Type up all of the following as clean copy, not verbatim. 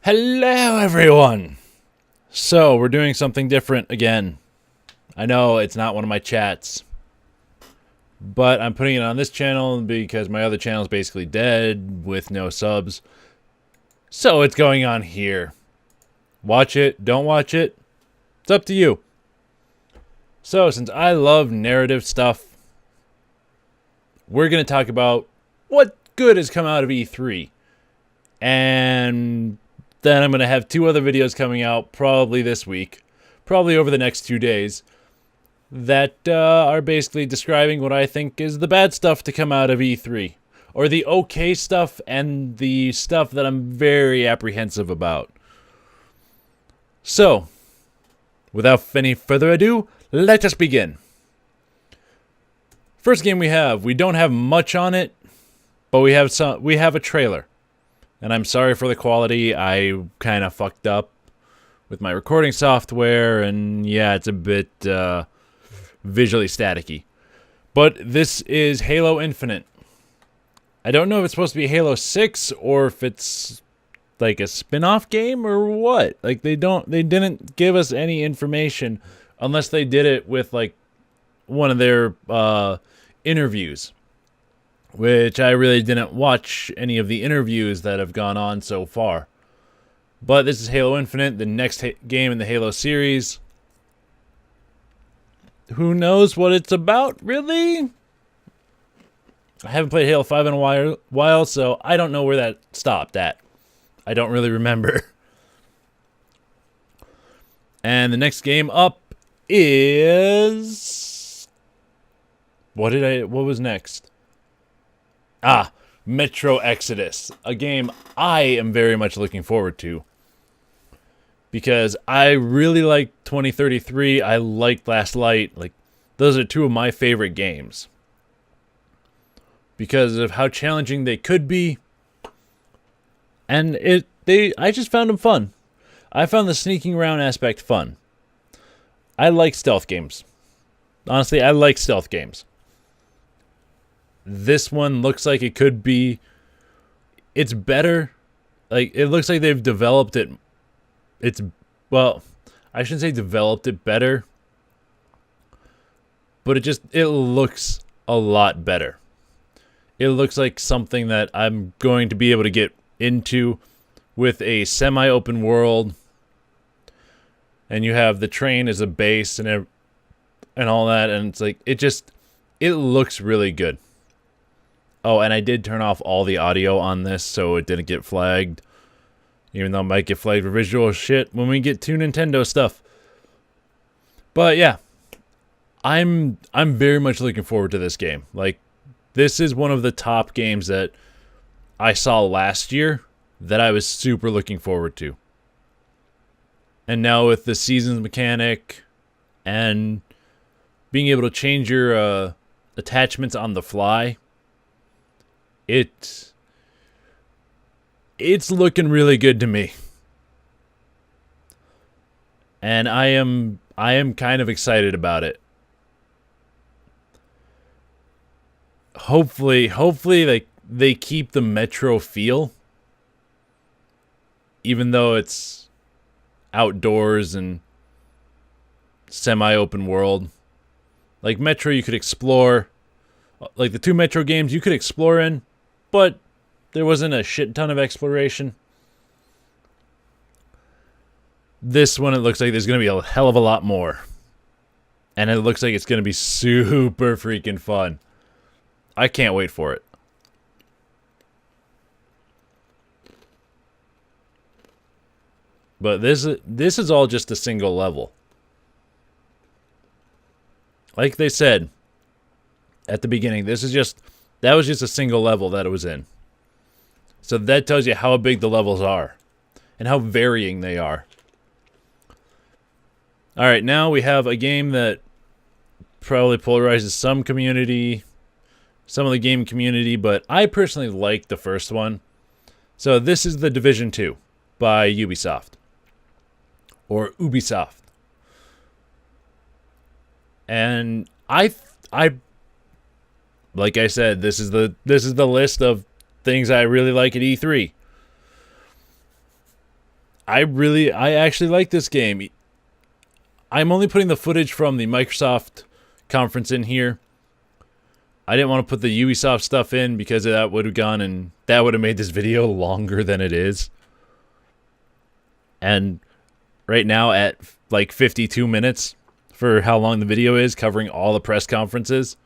Hello, everyone! So, we're doing something different again. I know it's not one of my chats, but I'm putting it on this channel because my other channel is basically dead with no subs. So, it's going on here. Watch it, don't watch it, it's up to you. So, since I love narrative stuff, we're going to talk about what good has come out of E3. And then I'm going to have two other videos coming out probably this week, probably over the next 2 days, that are basically describing what I think is the bad stuff to come out of E3. Or the okay stuff and the stuff that I'm very apprehensive about. So, without any further ado, let us begin. First game we don't have much on it, but we have a trailer. And I'm sorry for the quality. I kind of fucked up with my recording software, and yeah, it's a bit visually staticky. But this is Halo Infinite. I don't know if it's supposed to be Halo 6 or if it's like a spin-off game or what. Like they didn't give us any information unless they did it with like one of their interviews. Which I really didn't watch any of the interviews that have gone on so far. But this is Halo Infinite, the next game in the Halo series. Who knows what it's about, really? I haven't played Halo 5 in a while, so I don't know where that stopped at. I don't really remember. And the next game up is... What was next? Metro Exodus, a game I am very much looking forward to. Because I really like 2033, I like Last Light, like those are two of my favorite games. Because of how challenging they could be. And I just found them fun. I found the sneaking around aspect fun. I like stealth games. Honestly, I like stealth games. This one looks like it could be... It's better. Like, it looks like they've developed it. Well, I shouldn't say developed it better. But it looks a lot better. It looks like something that I'm going to be able to get into with a semi-open world. And you have the train as a base and all that. And it's like, it looks really good. Oh, and I did turn off all the audio on this so it didn't get flagged. Even though it might get flagged for visual shit when we get to Nintendo stuff. But yeah, I'm very much looking forward to this game. Like, this is one of the top games that I saw last year that I was super looking forward to. And now with the seasons mechanic and being able to change your attachments on the fly, it's looking really good to me. And I am kind of excited about it. Hopefully they keep the Metro feel. Even though it's outdoors and semi-open world. Like Metro you could explore. Like the two Metro games you could explore in. But there wasn't a shit ton of exploration. This one, it looks like there's going to be a hell of a lot more. And it looks like it's going to be super freaking fun. I can't wait for it. But this is all just a single level. Like they said at the beginning, that was just a single level that it was in. So that tells you how big the levels are. And how varying they are. Alright, now we have a game that probably polarizes some of the game community, but I personally like the first one. So this is The Division 2 by Ubisoft. Or Ubisoft. And I like I said, this is the list of things I really like at E3. I actually like this game. I'm only putting the footage from the Microsoft conference in here. I didn't want to put the Ubisoft stuff in because that would have gone and that would have made this video longer than it is. And right now at like 52 minutes for how long the video is, covering all the press conferences,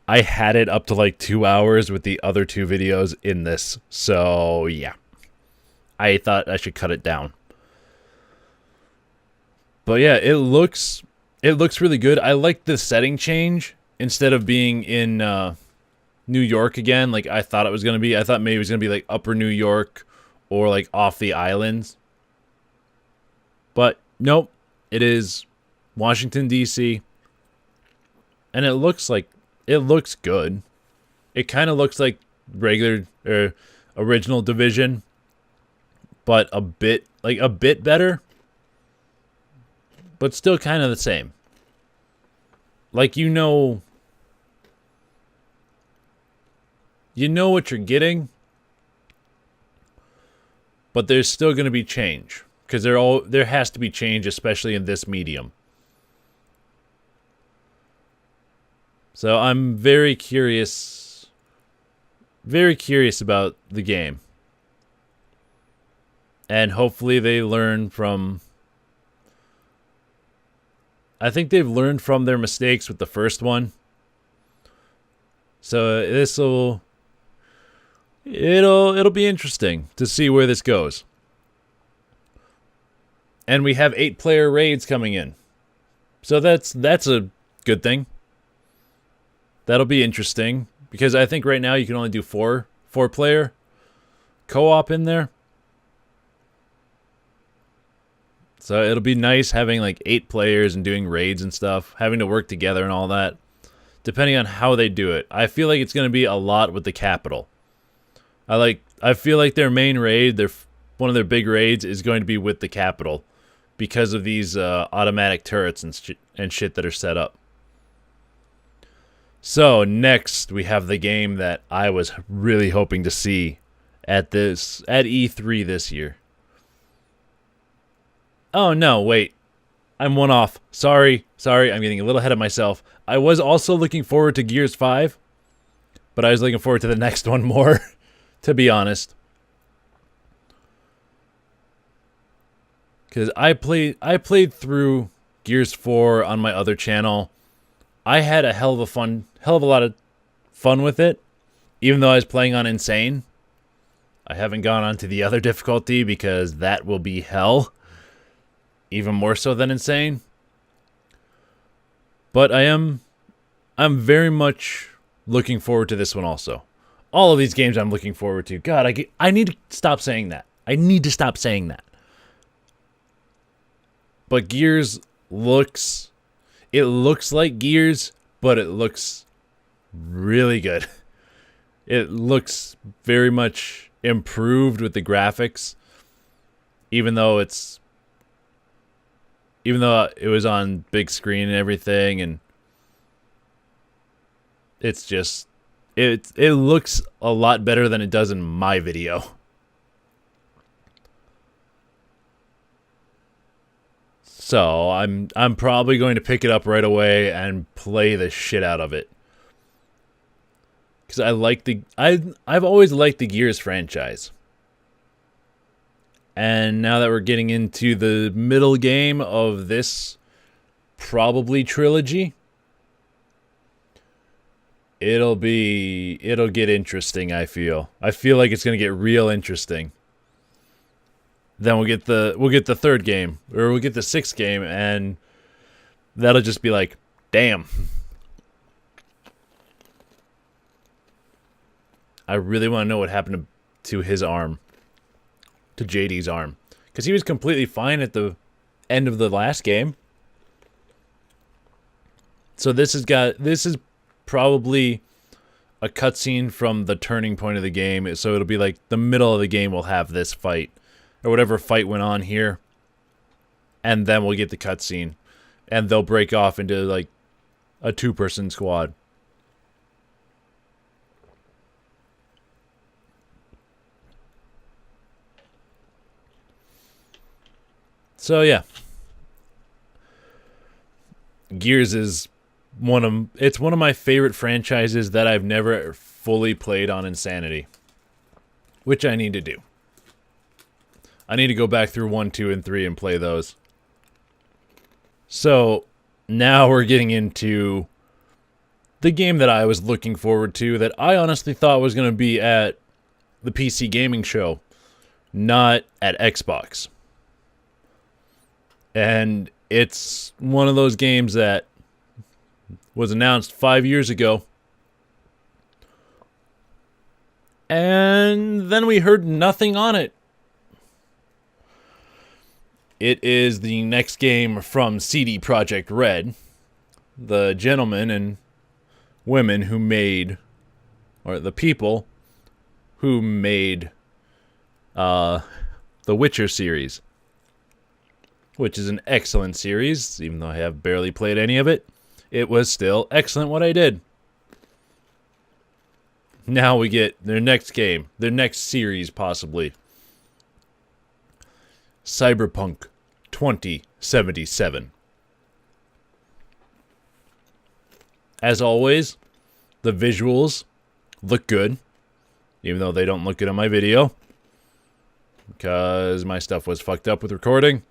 I had it up to like 2 hours with the other two videos in this. So yeah, I thought I should cut it down. But yeah, it looks really good. I like the setting change. Instead of being in New York again, like I thought it was going to be. I thought maybe it was going to be like upper New York or like off the islands. But nope, it is Washington, D.C. And it looks good. It kind of looks like regular original Division, but a bit better. But still kind of the same. Like, you know what you're getting, but there's still going to be change, because there has to be change, especially in this medium. So I'm very curious about the game, and hopefully they learn from. I think they've learned from their mistakes with the first one. So it'll be interesting to see where this goes. And we have 8-player raids coming in. So that's a good thing. That'll be interesting, because I think right now you can only do 4-player co-op in there. So it'll be nice having like 8 players and doing raids and stuff, having to work together and all that, depending on how they do it. I feel like it's going to be a lot with the Capitol. I feel like their main raid, one of their big raids, is going to be with the Capitol because of these automatic turrets and shit that are set up. So next we have the game that I was really hoping to see at E3 this year. Oh no, wait. I'm one off. Sorry, I'm getting a little ahead of myself. I was also looking forward to Gears 5, but I was looking forward to the next one more, to be honest. Because I played through Gears 4 on my other channel. I had a hell of a lot of fun with it, even though I was playing on Insane. I haven't gone on to the other difficulty because that will be hell. Even more so than Insane. But I'm very much looking forward to this one also. All of these games I'm looking forward to. God, I need to stop saying that. But Gears looks like Gears, but it looks really good. It looks very much improved with the graphics, even though it was on big screen and everything, and it's just it looks a lot better than it does in my video. So I'm probably going to pick it up right away and play the shit out of it. Cuz I've always liked the Gears franchise. And now that we're getting into the middle game of this probably trilogy, it'll get interesting, I feel. I feel like it's going to get real interesting. Then we'll get the third game, or we'll get the sixth game, and that'll just be like, damn. I really want to know what happened to his arm. To JD's arm, because he was completely fine at the end of the last game. So this is probably a cutscene from the turning point of the game. So it'll be like the middle of the game will have this fight, or whatever fight went on here, and then we'll get the cutscene, and they'll break off into like a 2-person squad. So yeah, Gears is one of my favorite franchises that I've never fully played on Insanity, which I need to do. I need to go back through 1, 2, and 3 and play those. So now we're getting into the game that I was looking forward to, that I honestly thought was going to be at the PC gaming show, not at Xbox. And it's one of those games that was announced 5 years ago. And then we heard nothing on it. It is the next game from CD Projekt Red, the gentlemen and women who made, or the people who made the Witcher series, which is an excellent series. Even though I have barely played any of it, it was still excellent what I did. Now we get their next game, their next series possibly. Cyberpunk 2077. As always, the visuals look good, even though they don't look good on my video, because my stuff was fucked up with recording.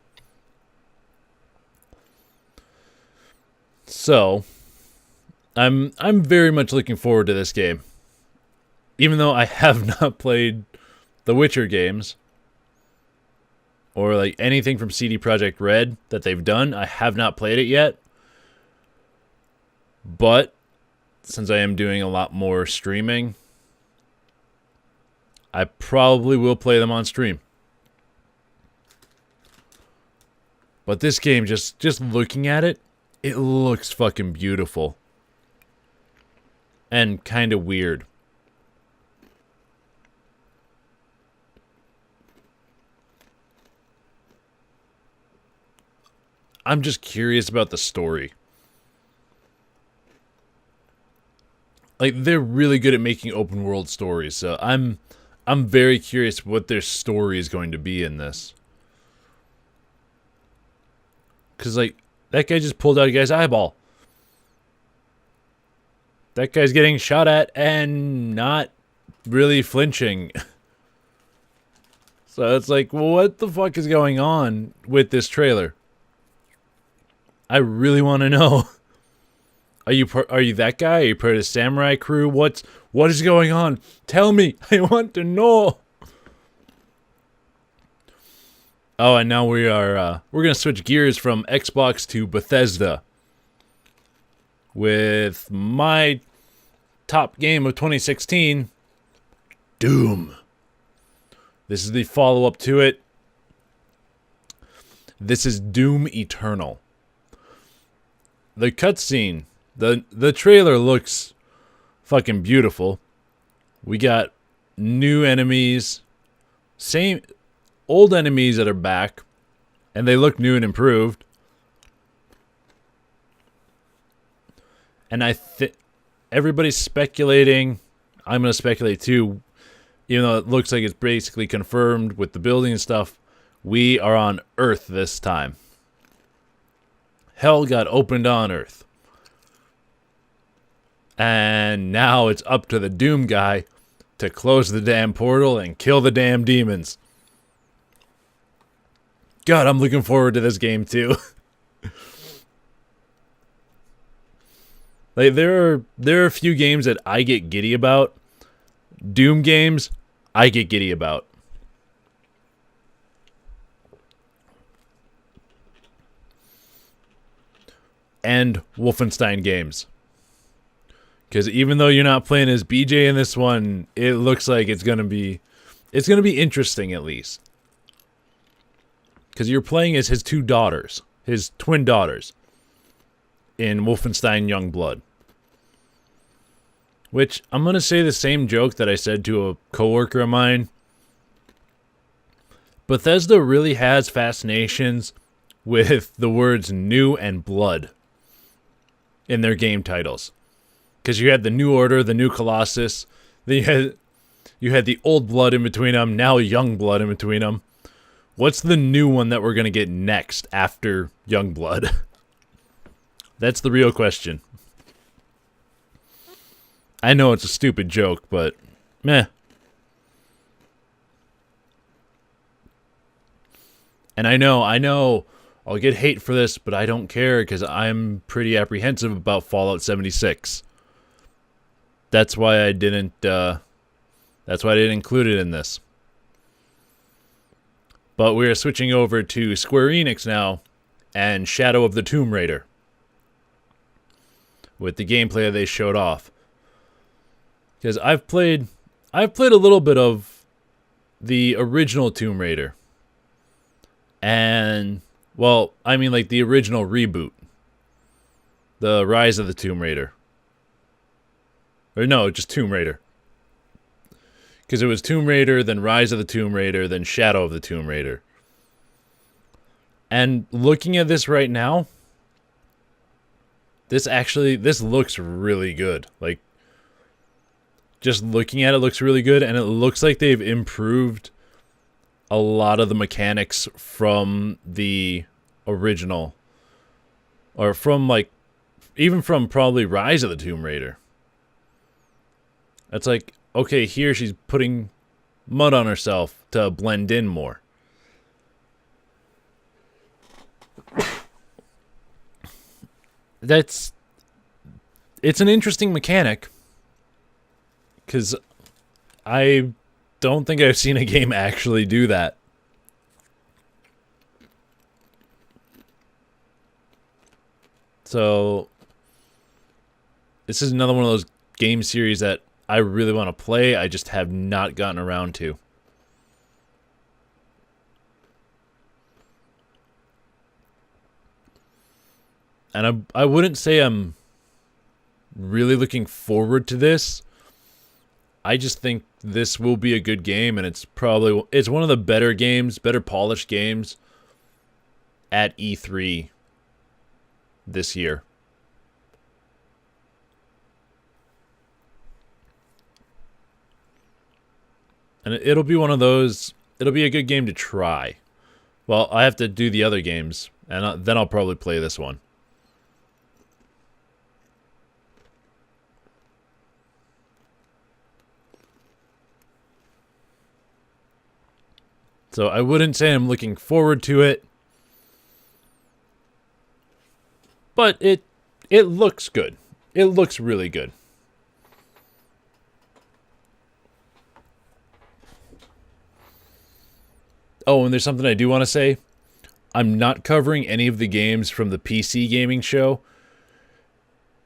So, I'm very much looking forward to this game. Even though I have not played the Witcher games, or like anything from CD Projekt Red that they've done, I have not played it yet. But since I am doing a lot more streaming, I probably will play them on stream. But this game, just looking at it, it looks fucking beautiful. And kind of weird. I'm just curious about the story. Like, they're really good at making open world stories, so I'm very curious what their story is going to be in this. Cause like, that guy just pulled out a guy's eyeball. That guy's getting shot at and not really flinching. So it's like, what the fuck is going on with this trailer? I really want to know. Are you that guy? Are you part of the samurai crew? What is going on? Tell me. I want to know. Oh, and now we're gonna switch gears from Xbox to Bethesda with my top game of 2016, Doom. This is the follow-up to it. This is Doom Eternal. The cutscene, the trailer looks fucking beautiful. We got new enemies, same old enemies that are back, and they look new and improved. And everybody's speculating. I'm going to speculate too, even though it looks like it's basically confirmed with the building and stuff. We are on Earth this time. Hell got opened on Earth. And now it's up to the Doom guy to close the damn portal and kill the damn demons. God, I'm looking forward to this game too. Like, there are a few games that I get giddy about. Doom games, I get giddy about. And Wolfenstein games. Because even though you're not playing as BJ in this one, it looks like it's gonna be interesting at least. Because you're playing as his two daughters, his twin daughters, in Wolfenstein Youngblood. Which, I'm gonna say the same joke that I said to a coworker of mine. Bethesda really has fascinations with the words new and blood in their game titles. Because you had the New Order, the New Colossus, then you had the Old Blood in between them, now Young Blood in between them. What's the new one that we're going to get next after Youngblood? That's the real question. I know it's a stupid joke, but meh. And I know I'll get hate for this, but I don't care because I'm pretty apprehensive about Fallout 76. That's why I didn't include it in this. But we're switching over to Square Enix now and Shadow of the Tomb Raider with the gameplay they showed off. Because I've played a little bit of the original Tomb Raider. And, well, I mean like the original reboot. The Rise of the Tomb Raider. Or no, just Tomb Raider. Because it was Tomb Raider, then Rise of the Tomb Raider, then Shadow of the Tomb Raider. And looking at this right now, this looks really good. Like, just looking at it looks really good, and it looks like they've improved a lot of the mechanics from the original. Or from, like, even from probably Rise of the Tomb Raider. It's like, okay, here she's putting mud on herself to blend in more. It's an interesting mechanic. Because I don't think I've seen a game actually do that. So, this is another one of those game series that I really want to play. I just have not gotten around to. And I wouldn't say I'm really looking forward to this. I just think this will be a good game, and it's one of the better games, better polished games at E3 this year. And it'll be one of those, it'll be a good game to try. Well, I have to do the other games, and then I'll probably play this one. So I wouldn't say I'm looking forward to it. But it looks good. It looks really good. Oh, and there's something I do want to say. I'm not covering any of the games from the PC gaming show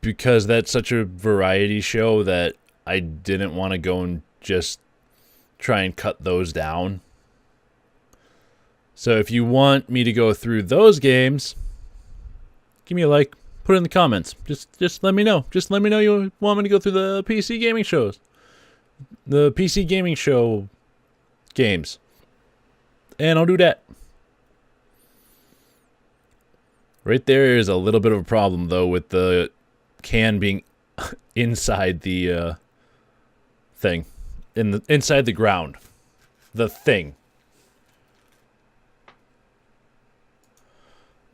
because that's such a variety show that I didn't want to go and just try and cut those down. So if you want me to go through those games, give me a like, put it in the comments. Just let me know. Just let me know you want me to go through the PC gaming shows. The PC gaming show games. And I'll do that. Right there is a little bit of a problem, though, with the can being inside the thing. Inside the ground. The thing.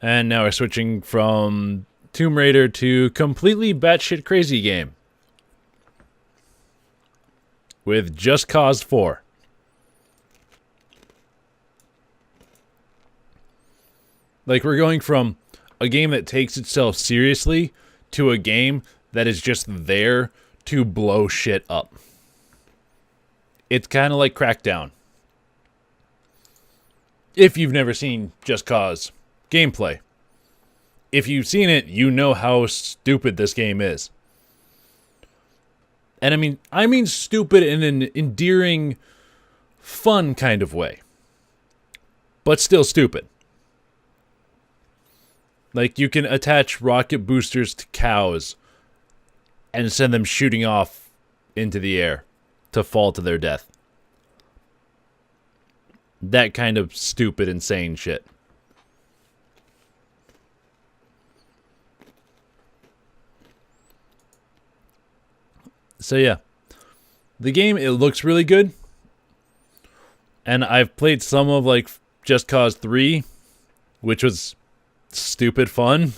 And now we're switching from Tomb Raider to completely batshit crazy game. With Just Cause 4. Like, we're going from a game that takes itself seriously to a game that is just there to blow shit up. It's kind of like Crackdown. If you've never seen Just Cause gameplay. If you've seen it, you know how stupid this game is. And I mean stupid in an endearing, fun kind of way. But still stupid. Like, you can attach rocket boosters to cows and send them shooting off into the air to fall to their death. That kind of stupid, insane shit. So yeah, the game, it looks really good. And I've played some of, like, Just Cause 3, which was stupid fun.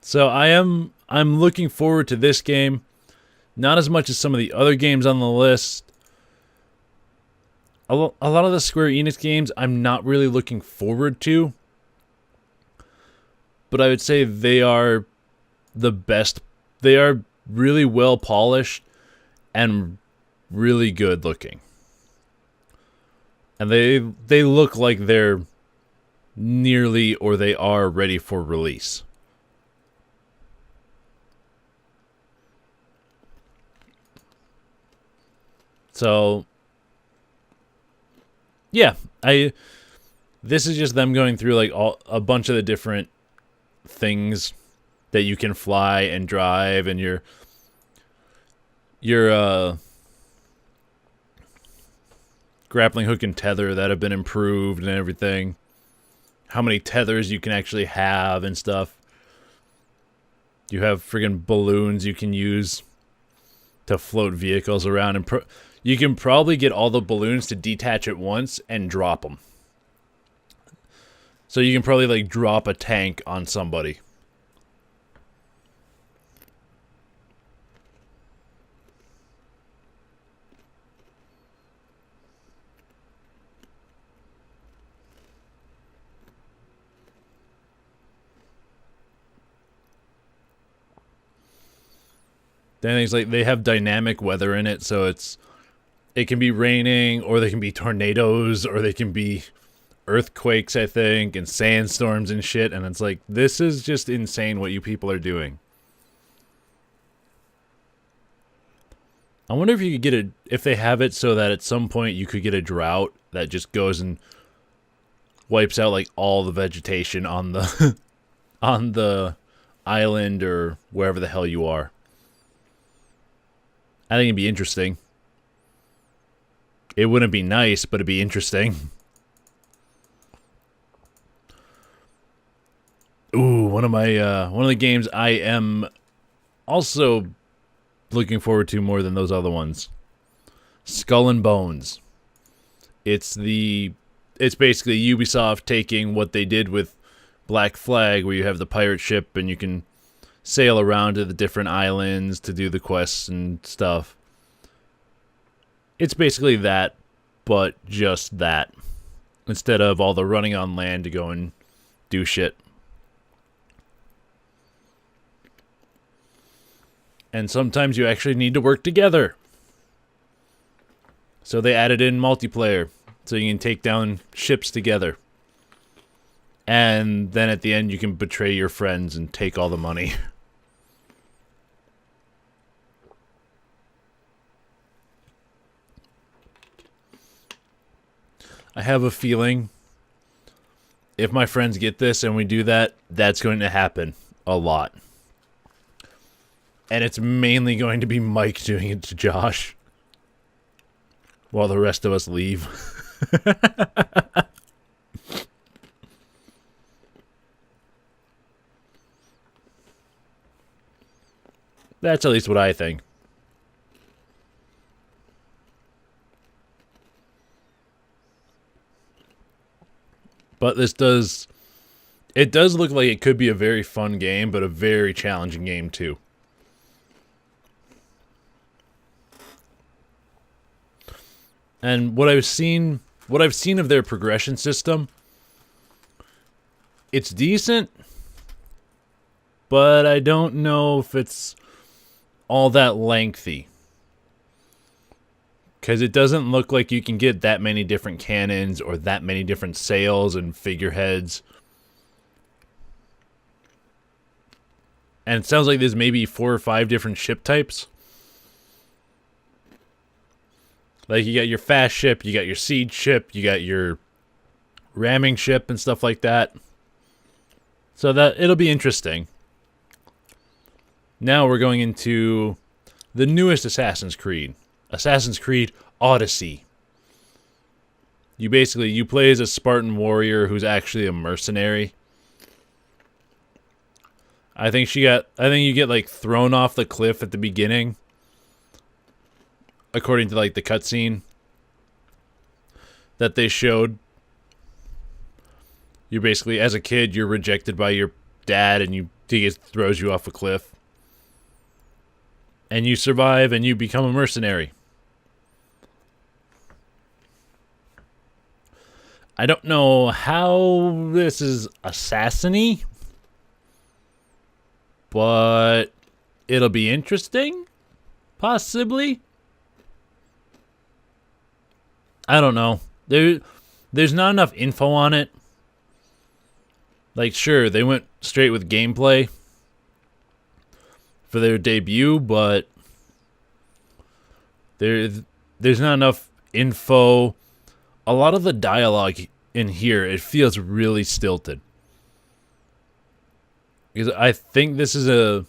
So I'm looking forward to this game. Not as much as some of the other games on the list. A lot of the Square Enix games I'm not really looking forward to. But I would say they are the best. They are really well polished and really good looking. And they look like they're nearly or they are ready for release. So yeah, this is just them going through like a bunch of the different things that you can fly and drive, and your grappling hook and tether that have been improved and everything. How many tethers you can actually have and stuff. You have friggin' balloons you can use to float vehicles around, and you can probably get all the balloons to detach at once and drop them. So you can probably like drop a tank on somebody. Then things like they have dynamic weather in it, so it can be raining, or they can be tornadoes, or they can be earthquakes, I think, and sandstorms and shit, and it's like, this is just insane what you people are doing. I wonder if you could get if they have it so that at some point you could get a drought that just goes and wipes out like all the vegetation on the on the island or wherever the hell you are. I think it'd be interesting. It wouldn't be nice, but it'd be interesting. Ooh, one of the games I am also looking forward to more than those other ones. Skull and Bones. It's basically Ubisoft taking what they did with Black Flag, where you have the pirate ship and you can sail around to the different islands to do the quests and stuff. It's basically that, but just that. Instead of all the running on land to go and do shit. And sometimes you actually need to work together. So they added in multiplayer, so you can take down ships together. And then at the end you can betray your friends and take all the money. I have a feeling if my friends get this and we do that, that's going to happen a lot. And it's mainly going to be Mike doing it to Josh while the rest of us leave. That's at least what I think. But it does look like it could be a very fun game, but a very challenging game too. And what I've seen of their progression system, it's decent, but I don't know if it's all that lengthy. Because it doesn't look like you can get that many different cannons or that many different sails and figureheads. And it sounds like there's maybe 4 or 5 different ship types. Like, you got your fast ship, you got your siege ship, you got your ramming ship and stuff like that. So that it'll be interesting. Now we're going into the newest Assassin's Creed. Assassin's Creed Odyssey. You play as a Spartan warrior who's actually a mercenary. I think you get like thrown off the cliff at the beginning, according to like the cutscene. that they showed. You're basically, as a kid, you're rejected by your dad, and he throws you off a cliff. And you survive, and you become a mercenary. I don't know how this is assassin-y, but it'll be interesting, possibly. I don't know. There's not enough info on it. Like, sure, they went straight with gameplay for their debut, but there's not enough info. A lot of the dialogue in here, it feels really stilted. Because I think this is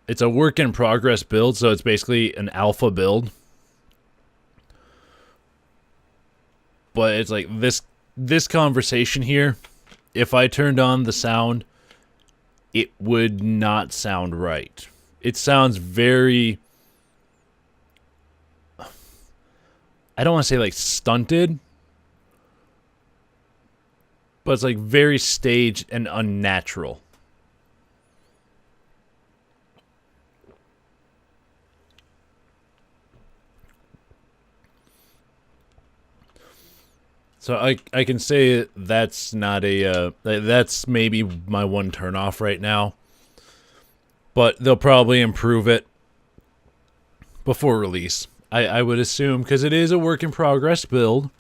it's a work in progress build, so it's basically an alpha build. But it's like this conversation here, if I turned on the sound, it would not sound right. It sounds very, I don't want to say like stunted, but it's like very staged and unnatural. So I can say that's not that's maybe my one turnoff right now. But they'll probably improve it before release. I would assume, because it is a work in progress build.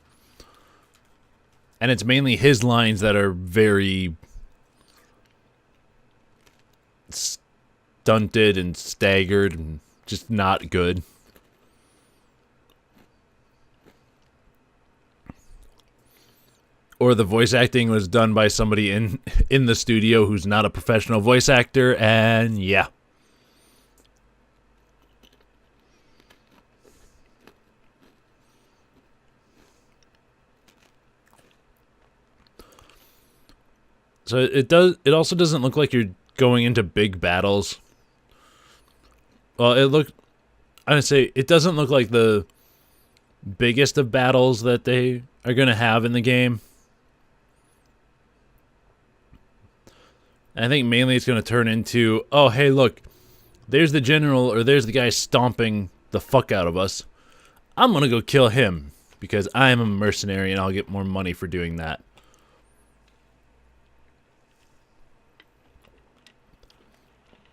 And it's mainly his lines that are very stunted and staggered and just not good. Or the voice acting was done by somebody in the studio who's not a professional voice actor, and yeah. So it also doesn't look like you're going into big battles. Well, I would say it doesn't look like the biggest of battles that they are going to have in the game. I think mainly it's going to turn into, oh, hey, look, there's the general, or there's the guy stomping the fuck out of us. I'm going to go kill him, because I am a mercenary and I'll get more money for doing that.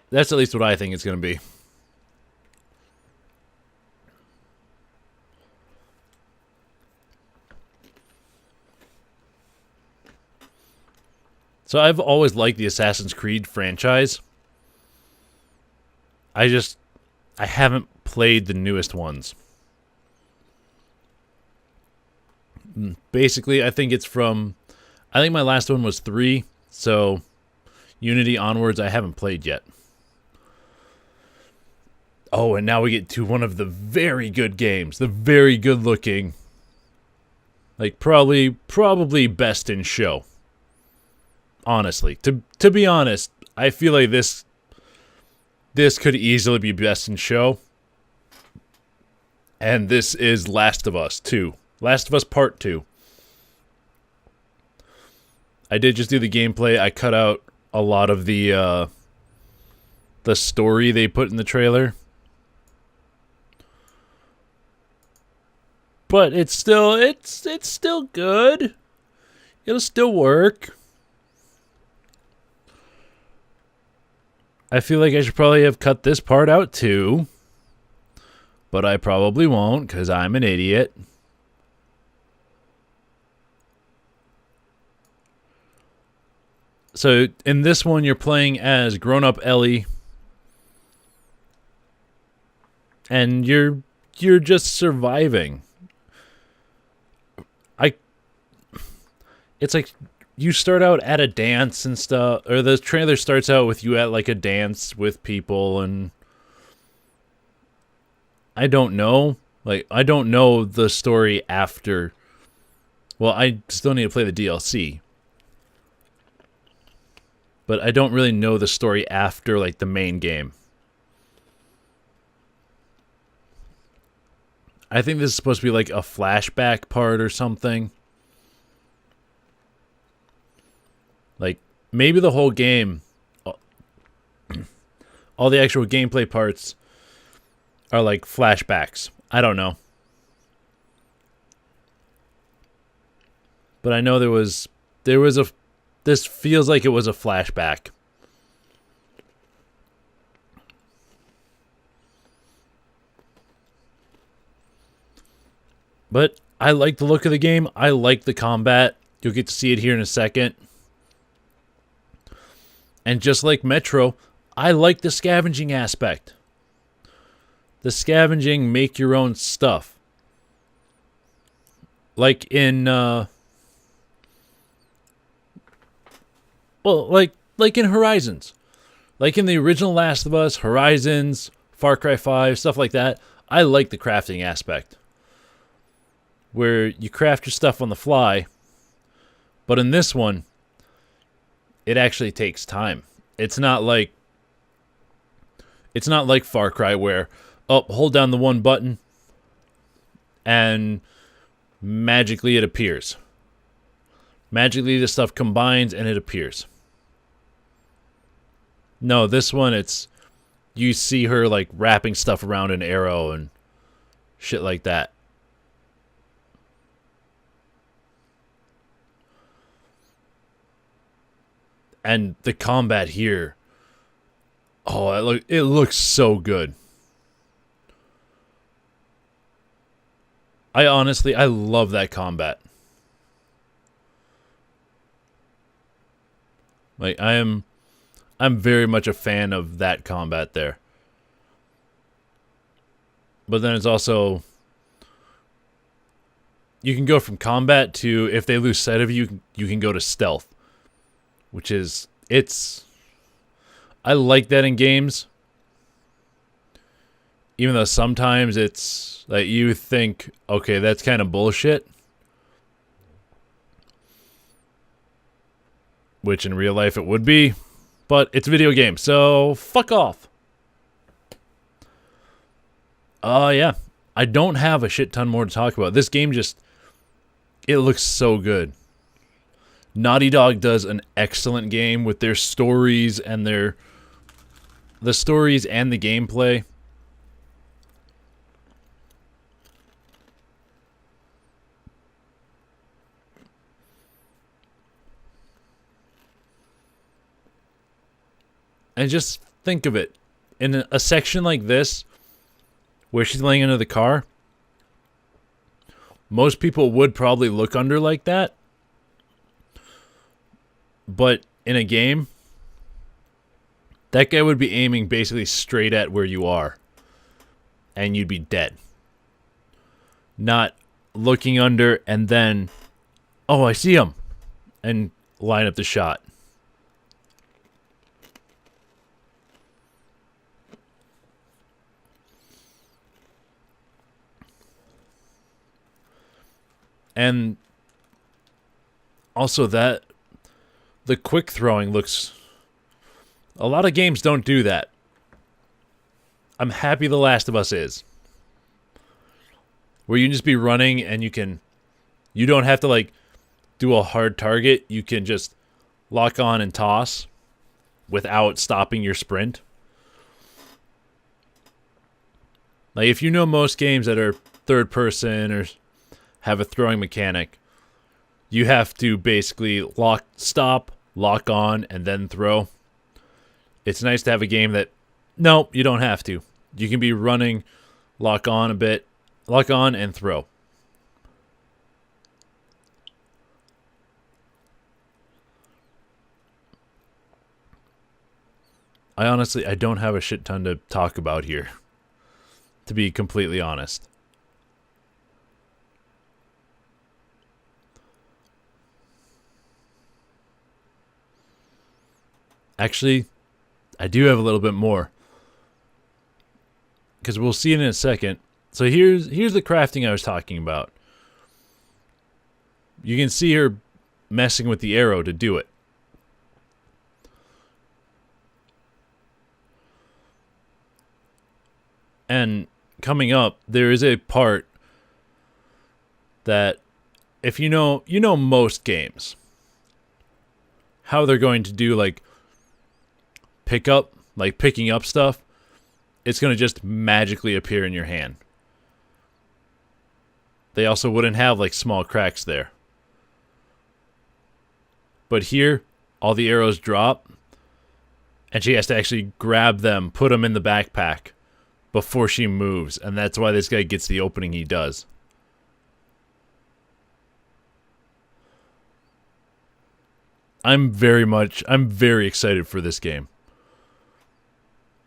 That's at least what I think it's going to be. So I've always liked the Assassin's Creed franchise. I haven't played the newest ones. Basically, I think my last one was 3, so Unity onwards I haven't played yet. Oh, and now we get to one of the very good games, the very good looking, like probably best in show. Honestly, to be honest, I feel like this could easily be best in show. And this is Last of Us 2. Last of Us Part 2. I did just do the gameplay. I cut out a lot of the story they put in the trailer. But it's still good. It'll still work. I feel like I should probably have cut this part out too. But I probably won't, because I'm an idiot. So in this one, you're playing as grown-up Ellie. And you're just surviving. It's like you start out at a dance and stuff, or the trailer starts out with you at like a dance with people, and I don't know. Like, I don't know the story after. Well, I still need to play the DLC. But I don't really know the story after, like, the main game. I think this is supposed to be like a flashback part or something. Like, maybe the whole game, all the actual gameplay parts are like flashbacks. I don't know. But I know there was this feels like it was a flashback. But I like the look of the game. I like the combat. You'll get to see it here in a second. And just like Metro, I like the scavenging aspect. The scavenging, make your own stuff. Like in, like in Horizons. Like in the original Last of Us, Horizons, Far Cry 5, stuff like that. I like the crafting aspect. Where you craft your stuff on the fly. But in this one, it actually takes time. It's not like Far Cry where, hold down the one button and magically it appears. Magically the stuff combines and it appears. No, this one you see her like wrapping stuff around an arrow and shit like that. And the combat here, it looks so good. I love that combat. Like I'm very much a fan of that combat there. But then it's also, you can go from combat to, if they lose sight of you, you can go to stealth. Which is, I like that in games. Even though sometimes it's like you think, okay, that's kind of bullshit. Which in real life it would be. But it's a video game, so fuck off. Yeah. I don't have a shit ton more to talk about. This game it looks so good. Naughty Dog does an excellent game with their stories and the stories and the gameplay. And just think of it. In a section like this, where she's laying under the car, most people would probably look under like that. But in a game, that guy would be aiming basically straight at where you are. And you'd be dead. Not looking under and then, I see him. And line up the shot. And also the quick throwing looks... A lot of games don't do that. I'm happy The Last of Us is. Where you can just be running and you don't have to like do a hard target. You can just lock on and toss without stopping your sprint. Like if you know most games that are third person or have a throwing mechanic, you have to basically stop, lock on, and then throw. It's nice to have a game that, no, you don't have to. You can be running, lock on a bit, lock on, and throw. I don't have a shit ton to talk about here, to be completely honest. Actually, I do have a little bit more. Because we'll see it in a second. So here's the crafting I was talking about. You can see her messing with the arrow to do it. And coming up, there is a part that if you know most games, how they're going to do like picking up stuff, it's going to just magically appear in your hand. They also wouldn't have like small cracks there. But here, all the arrows drop, and she has to actually grab them, put them in the backpack before she moves, and that's why this guy gets the opening he does. I'm very excited for this game.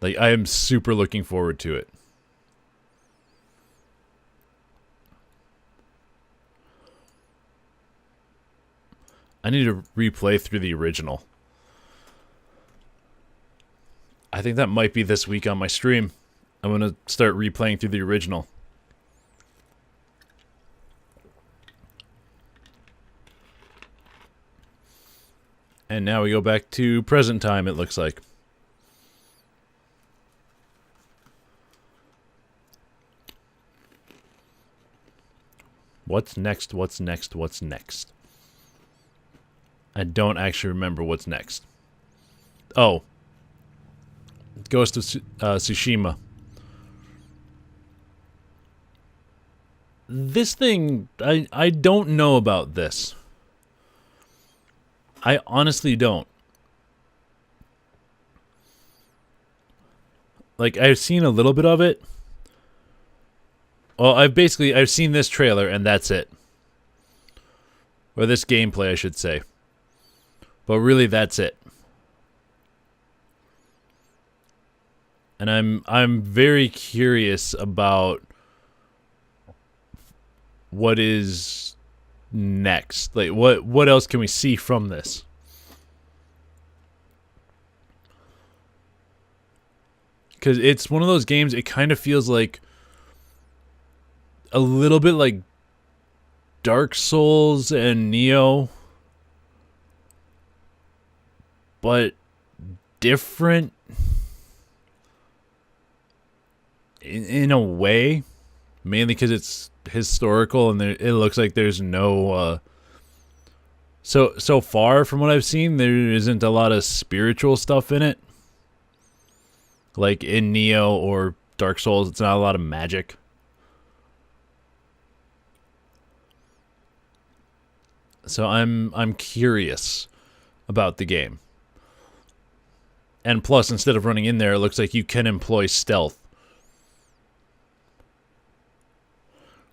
Like, I am super looking forward to it. I need to replay through the original. I think that might be this week on my stream. I'm going to start replaying through the original. And now we go back to present time, it looks like. What's next? What's next? What's next? I don't actually remember what's next. Oh. Ghost of Tsushima. This thing, I don't know about this. I honestly don't. Like, I've seen a little bit of it. Well, I've seen this trailer and that's it. Or this gameplay, I should say. But really, that's it. And I'm very curious about what is next. Like, what else can we see from this? Because it's one of those games, it kind of feels like a little bit like Dark Souls and Neo, but different in a way, mainly because it's historical and it looks like there's no so far from what I've seen, there isn't a lot of spiritual stuff in it. Like in Neo or Dark Souls, it's not a lot of magic. So I'm curious about the game. And plus, instead of running in there, it looks like you can employ stealth.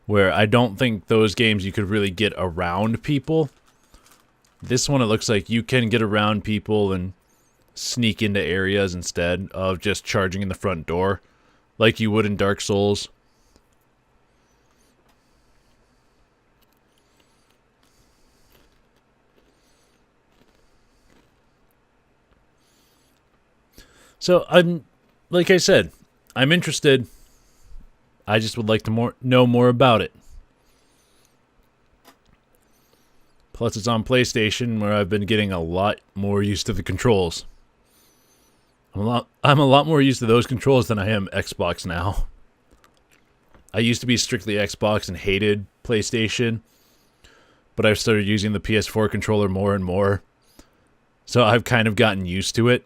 Where I don't think those games you could really get around people. This one, it looks like you can get around people and sneak into areas instead of just charging in the front door like you would in Dark Souls. So like I said, I'm interested. I just would like to know more about it. Plus, it's on PlayStation, where I've been getting a lot more used to the controls. I'm a lot more used to those controls than I am Xbox now. I used to be strictly Xbox and hated PlayStation, but I've started using the PS4 controller more and more. So I've kind of gotten used to it.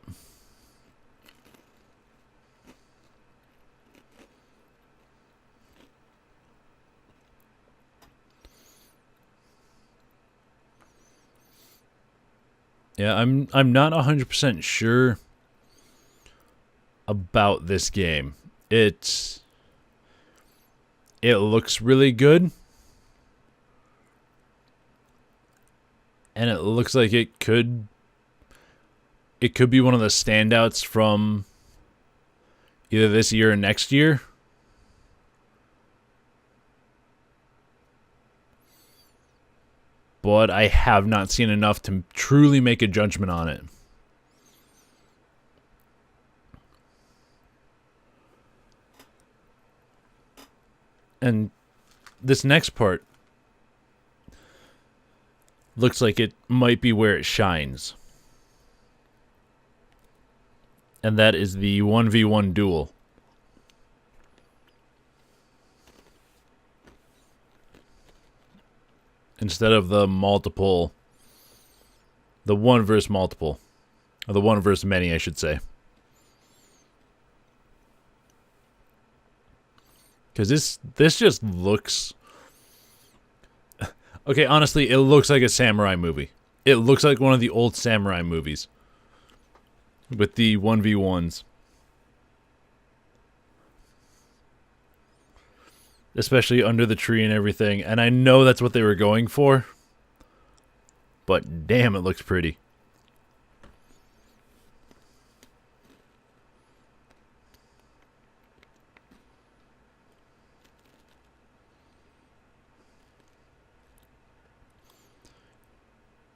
Yeah, I'm not 100% sure about this game. It looks really good. And it looks like it could be one of the standouts from either this year or next year. But I have not seen enough to truly make a judgment on it. And this next part looks like it might be where it shines. And that is the 1v1 duel. instead of the multiple, the one versus multiple, or the one versus many, I should say. Because this just looks... Okay, honestly, it looks like a samurai movie. It looks like one of the old samurai movies. With the 1v1s. Especially under the tree and everything. And I know that's what they were going for. But damn, it looks pretty.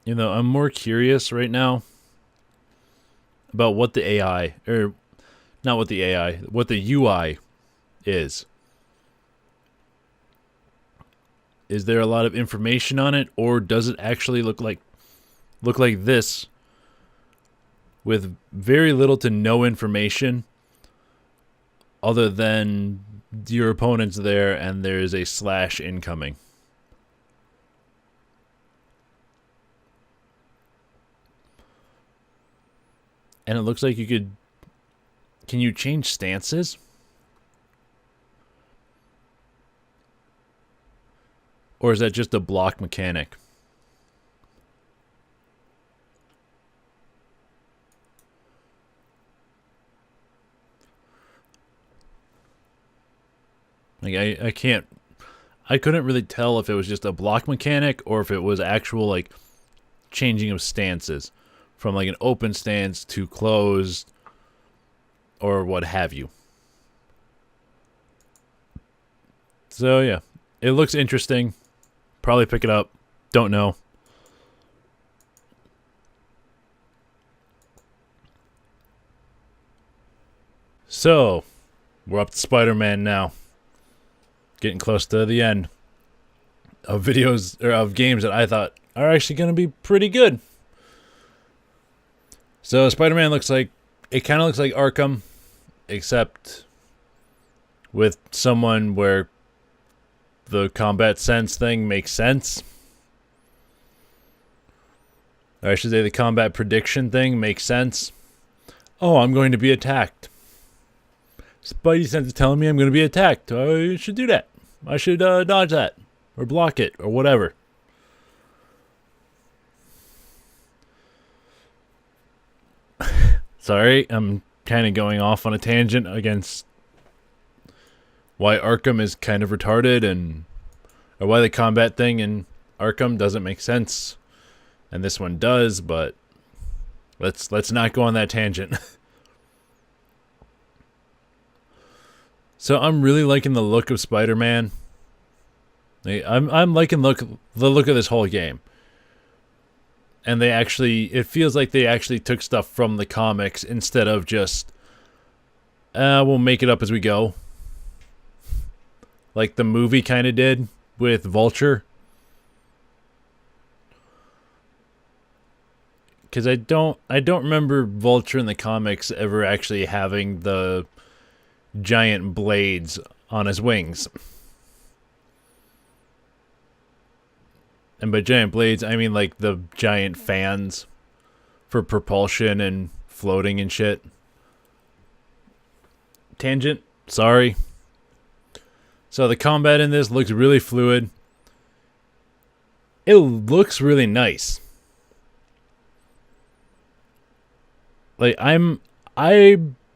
You know, I'm more curious right now about what the AI, or not what the AI, what the UI is. Is there a lot of information on it, or does it actually look like this with very little to no information other than your opponent's there and there's a slash incoming? And it looks like you could... Can you change stances? Or is that just a block mechanic? Like, I can't... I couldn't really tell if it was just a block mechanic or if it was actual, like, changing of stances. From like an open stance to closed or what have you. So yeah, it looks interesting. Probably pick it up. Don't know. So, we're up to SpiderMan now. Getting close to the end of videos, or of games that I thought are actually going to be pretty good. So SpiderMan looks like, it kind of looks like Arkham, except with someone where the combat sense thing makes sense. Or I should say the combat prediction thing makes sense. Oh, I'm going to be attacked. Spidey sense is telling me I'm going to be attacked. I should do that. I should dodge that. Or block it. Or whatever. Sorry, I'm kind of going off on a tangent against why Arkham is kind of retarded, and or why the combat thing in Arkham doesn't make sense, and this one does. But let's not go on that tangent. So I'm really liking the look of Spider-Man. I'm liking the look of this whole game. And they actually, it feels like they actually took stuff from the comics instead of just, we'll make it up as we go. Like the movie kind of did with Vulture. Because I don't remember Vulture in the comics ever actually having the giant blades on his wings. And by giant blades, I mean like the giant fans for propulsion and floating and shit. Tangent, sorry. So the combat in this looks really fluid. It looks really nice. Like I've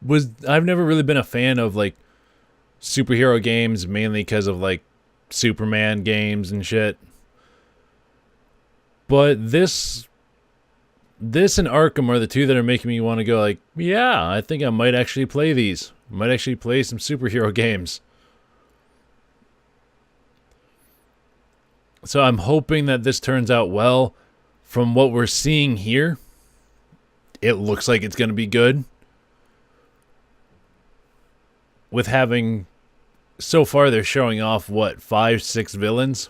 never really been a fan of like superhero games, mainly because of like Superman games and shit. But this and Arkham are the two that are making me want to go like, yeah, I think I might actually play these. I might actually play some superhero games. So I'm hoping that this turns out well. From what we're seeing here, it looks like it's going to be good. With having, so far they're showing off, what, 5-6 villains?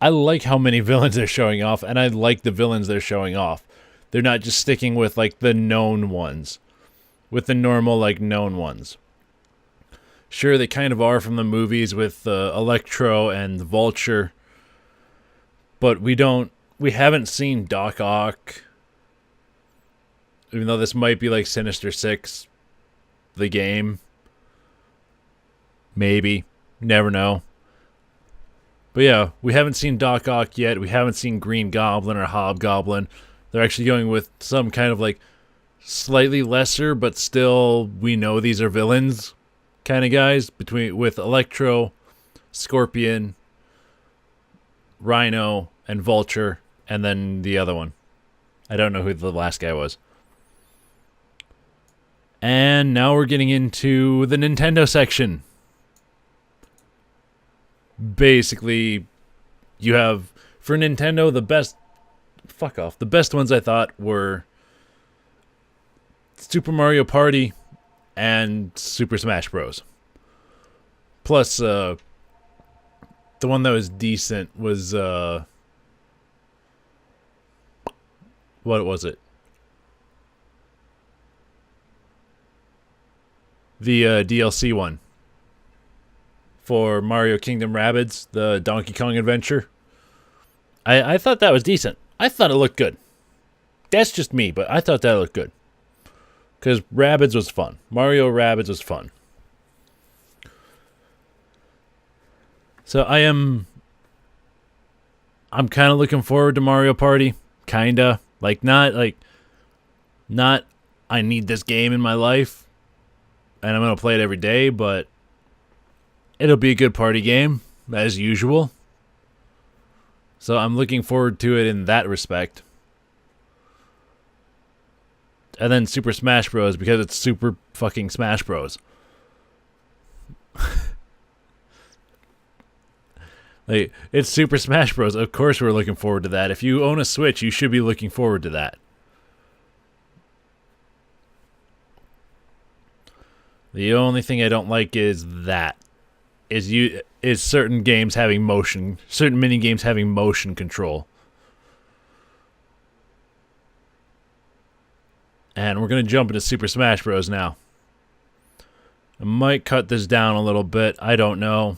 I like how many villains they're showing off, and I like the villains they're showing off. They're not just sticking with, like, the known ones. With the normal, like, known ones. Sure, they kind of are from the movies with Electro and Vulture, but we haven't seen Doc Ock. Even though this might be like Sinister Six, the game. Maybe. Never know. But yeah, we haven't seen Doc Ock yet. We haven't seen Green Goblin or Hobgoblin. They're actually going with some kind of like slightly lesser, but still we know these are villains kind of guys. With Electro, Scorpion, Rhino, and Vulture, and then the other one. I don't know who the last guy was. And now we're getting into the Nintendo section. Basically, you have, for Nintendo, the best... Fuck off. The best ones I thought were Super Mario Party and Super Smash Bros. Plus, the one that was decent was... what was it? The DLC one for Mario Kingdom Rabbids, the Donkey Kong Adventure. I thought that was decent. I thought it looked good. That's just me, but I thought that looked good. Because Rabbids was fun. Mario Rabbids was fun. So I'm kind of looking forward to Mario Party. Kinda. Not I need this game in my life and I'm going to play it every day, but it'll be a good party game, as usual. So I'm looking forward to it in that respect. And then Super Smash Bros. Because it's Super fucking Smash Bros. Like, it's Super Smash Bros. Of course we're looking forward to that. If you own a Switch, you should be looking forward to that. The only thing I don't like is certain games having motion, certain mini games having motion control. And we're going to jump into Super Smash Bros. Now. I might cut this down a little bit, I don't know.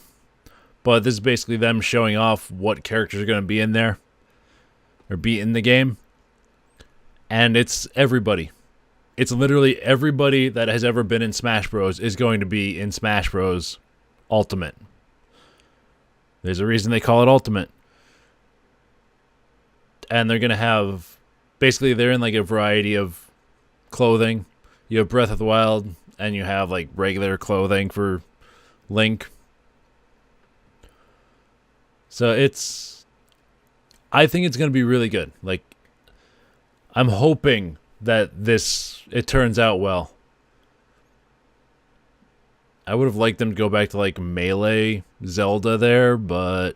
But this is basically them showing off what characters are going to be in there. Or be in the game. And it's everybody. It's literally everybody that has ever been in Smash Bros. Is going to be in Smash Bros. Ultimate. There's a reason they call it Ultimate. And they're going to have... Basically, they're in like a variety of clothing. You have Breath of the Wild, and you have like regular clothing for Link. So I think it's going to be really good. Like, I'm hoping that it turns out well. I would have liked them to go back to like Melee Zelda there, but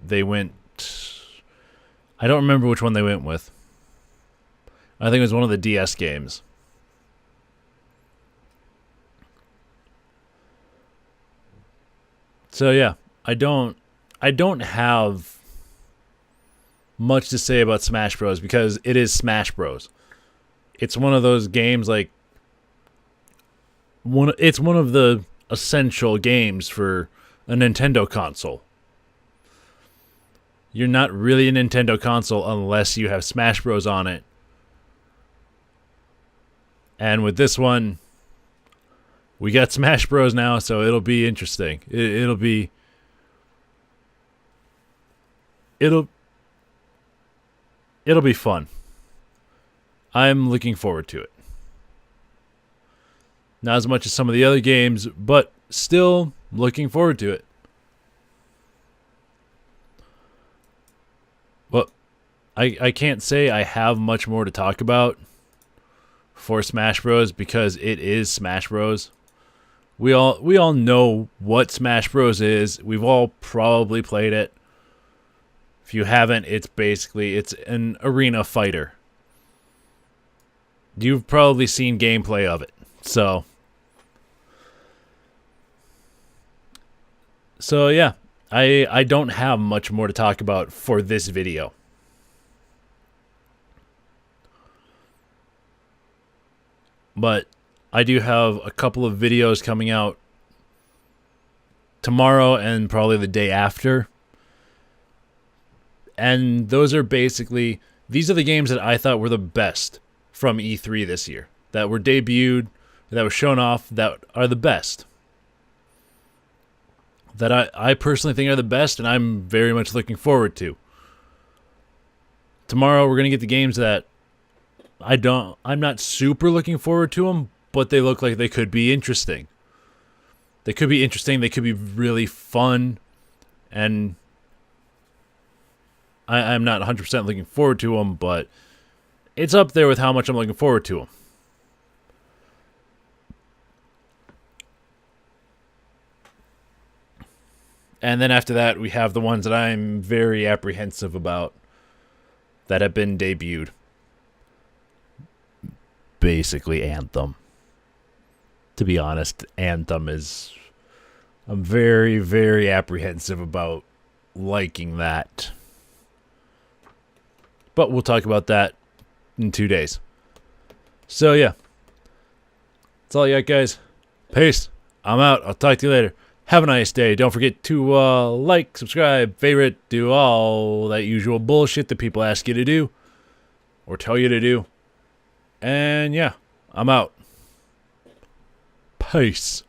they went... I don't remember which one they went with. I think it was one of the DS games. So yeah, I don't have much to say about Smash Bros. Because it is Smash Bros. It's one of those games like it's one of the essential games for a Nintendo console. You're not really a Nintendo console unless you have Smash Bros. On it. And with this one, we got Smash Bros. Now, so it'll be interesting. It'll be fun. I'm looking forward to it. Not as much as some of the other games, but still looking forward to it. Well, I can't say I have much more to talk about for Smash Bros. Because it is Smash Bros. We all know what Smash Bros. Is. We've all probably played it. If you haven't, it's an arena fighter. You've probably seen gameplay of it. So yeah, I don't have much more to talk about for this video. But I do have a couple of videos coming out tomorrow and probably the day after. And those are basically, these are the games that I thought were the best from E3 this year, that were debuted, that were shown off, that are the best. That I personally think are the best, and I'm very much looking forward to. Tomorrow we're going to get the games that I'm not super looking forward to them, but they look like they could be interesting. They could be interesting, they could be really fun, and I'm not 100% looking forward to them, but it's up there with how much I'm looking forward to them. And then after that, we have the ones that I'm very apprehensive about that have been debuted. Basically, Anthem. To be honest, Anthem is... I'm very, very apprehensive about liking that. But we'll talk about that in 2 days. So, yeah. That's all I got, guys. Peace. I'm out. I'll talk to you later. Have a nice day. Don't forget to like, subscribe, favorite, do all that usual bullshit that people ask you to do or tell you to do. And yeah, I'm out. Peace.